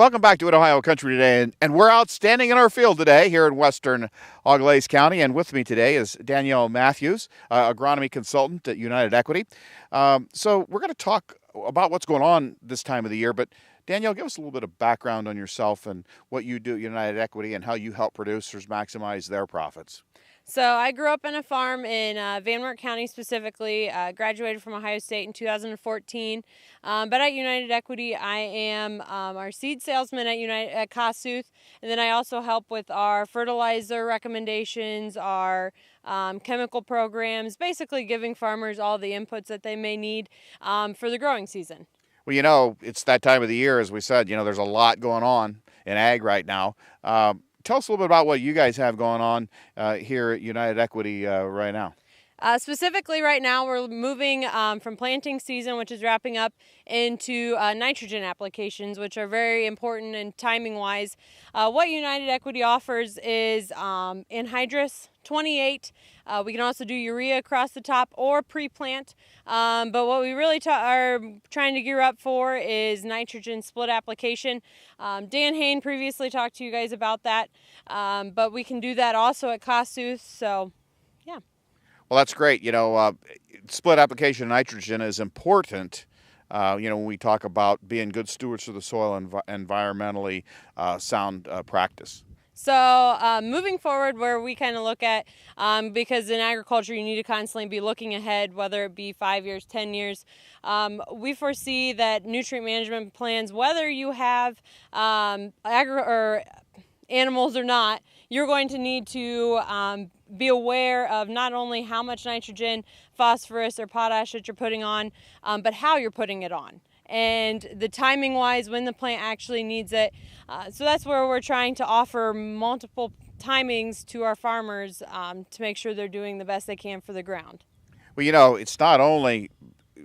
Welcome back to Ohio Country Today, and we're outstanding in our field today here in western Auglaize County, and with me today is Danielle Matthews, Agronomy Consultant at United Equity. So we're going to talk about what's going on this time of the year, but Danielle, give us a little bit of background on yourself and what you do at United Equity and how you help producers maximize their profits. So I grew up in a farm in Van Wert County specifically, graduated from Ohio State in 2014, but at United Equity I am our seed salesman at Kossuth, and then I also help with our fertilizer recommendations, our chemical programs, basically giving farmers all the inputs that they may need for the growing season. Well, you know, it's that time of the year, as we said, you know, there's a lot going on in ag right now. Tell us a little bit about what you guys have going on here at United Equity right now. Specifically right now we're moving from planting season, which is wrapping up, into nitrogen applications, which are very important and timing wise. What United Equity offers is anhydrous 28. We can also do urea across the top or pre-plant, but what we really are trying to gear up for is nitrogen split application. Dan Hain previously talked to you guys about that, but we can do that also at Kossuth, so yeah. Well, that's great. You know, split application of nitrogen is important, you know, when we talk about being good stewards of the soil and environmentally sound practice. So moving forward, where we kind of look at, because in agriculture you need to constantly be looking ahead, whether it be 5 years, 10 years, we foresee that nutrient management plans, whether you have animals or not, you're going to need to be aware of not only how much nitrogen, phosphorus, or potash that you're putting on, but how you're putting it on, and the timing wise when the plant actually needs it. So that's where we're trying to offer multiple timings to our farmers to make sure they're doing the best they can for the ground. Well, you know, it's not only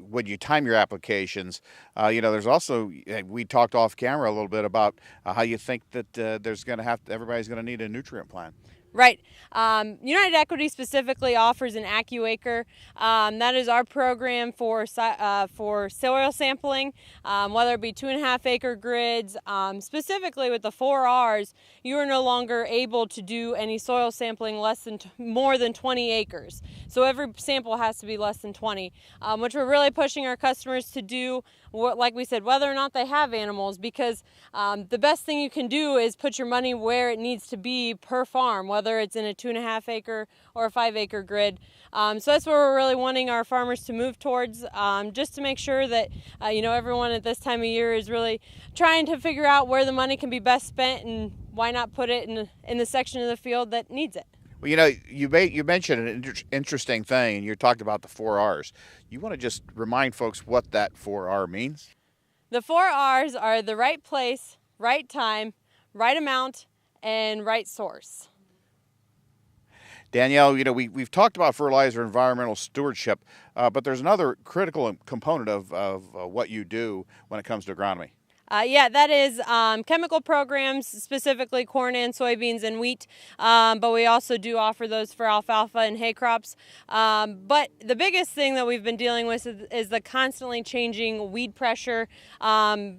when you time your applications, you know, there's also, we talked off camera a little bit about how you think that everybody's going to need a nutrient plan. Right. United Equity specifically offers an AccuAcre. That is our program for soil sampling, whether it be 2.5 acre grids. Specifically with the 4 R's, you are no longer able to do any soil sampling more than 20 acres. So every sample has to be less than 20, which we're really pushing our customers to do, like we said, whether or not they have animals, because the best thing you can do is put your money where it needs to be per farm, whether it's in a 2.5 acre or a 5 acre grid. So that's where we're really wanting our farmers to move towards, just to make sure that you know, everyone at this time of year is really trying to figure out where the money can be best spent, and why not put it in the section of the field that needs it. Well, you know, you mentioned an interesting thing, and you talked about the 4 R's. You want to just remind folks what that 4R means? The 4 R's are the right place, right time, right amount, and right source. Danielle, you know, we've talked about fertilizer environmental stewardship, but there's another critical component of what you do when it comes to agronomy. Yeah, that is chemical programs, specifically corn and soybeans and wheat, but we also do offer those for alfalfa and hay crops. But the biggest thing that we've been dealing with is the constantly changing weed pressure,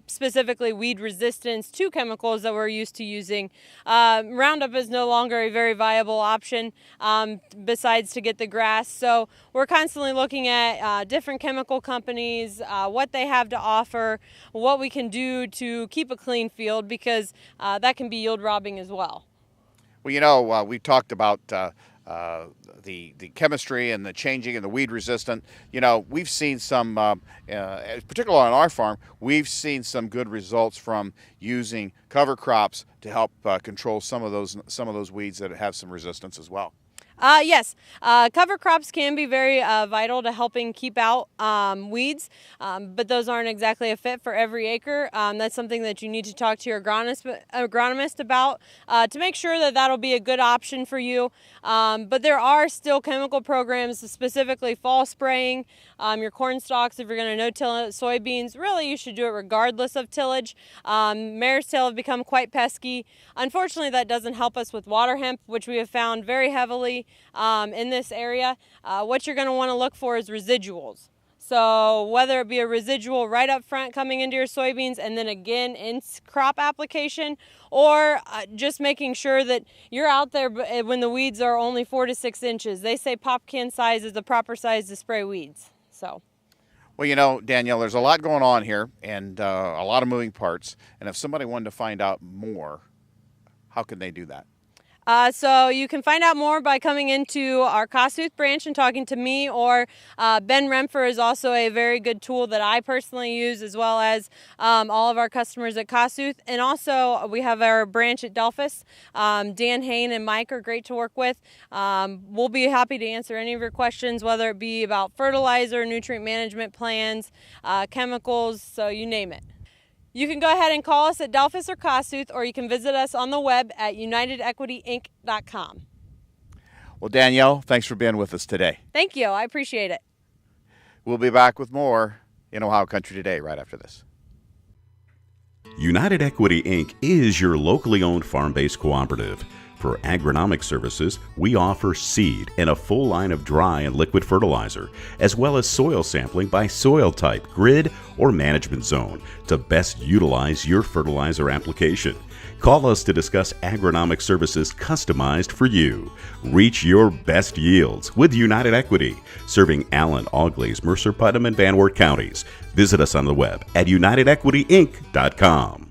specifically weed resistance to chemicals that we're used to using. Roundup is no longer a very viable option besides to get the grass, so we're constantly looking at different chemical companies, what they have to offer, what we can do to keep a clean field, because that can be yield robbing as well. Well, you know, we talked about the chemistry and the changing and the weed resistant. You know, we've seen some, particularly on our farm, we've seen some good results from using cover crops to help control some of those weeds that have some resistance as well. Yes, cover crops can be very vital to helping keep out weeds, but those aren't exactly a fit for every acre. That's something that you need to talk to your agronomist about to make sure that that'll be a good option for you. But there are still chemical programs, specifically fall spraying, your corn stalks. If you're going to no-till soybeans, really you should do it regardless of tillage. Mare's tail have become quite pesky. Unfortunately, that doesn't help us with water hemp, which we have found very heavily in this area. What you're going to want to look for is residuals. So whether it be a residual right up front coming into your soybeans and then again in crop application, or just making sure that you're out there when the weeds are only 4 to 6 inches. They say pop can size is the proper size to spray weeds. So. Well, you know, Danielle, there's a lot going on here and a lot of moving parts. And if somebody wanted to find out more, how can they do that? So you can find out more by coming into our Kossuth branch and talking to me, or Ben Remfer is also a very good tool that I personally use, as well as all of our customers at Kossuth. And also we have our branch at Delphus. Dan Hain and Mike are great to work with. We'll be happy to answer any of your questions, whether it be about fertilizer, nutrient management plans, chemicals, so you name it. You can go ahead and call us at Delphus or Kossuth, or you can visit us on the web at unitedequityinc.com. Well, Danielle, thanks for being with us today. Thank you. I appreciate it. We'll be back with more in Ohio Country Today right after this. United Equity Inc. is your locally owned farm-based cooperative. For agronomic services, we offer seed and a full line of dry and liquid fertilizer, as well as soil sampling by soil type, grid, or management zone to best utilize your fertilizer application. Call us to discuss agronomic services customized for you. Reach your best yields with United Equity, serving Allen, Auglaize, Mercer, Putnam, and Van Wert counties. Visit us on the web at unitedequityinc.com.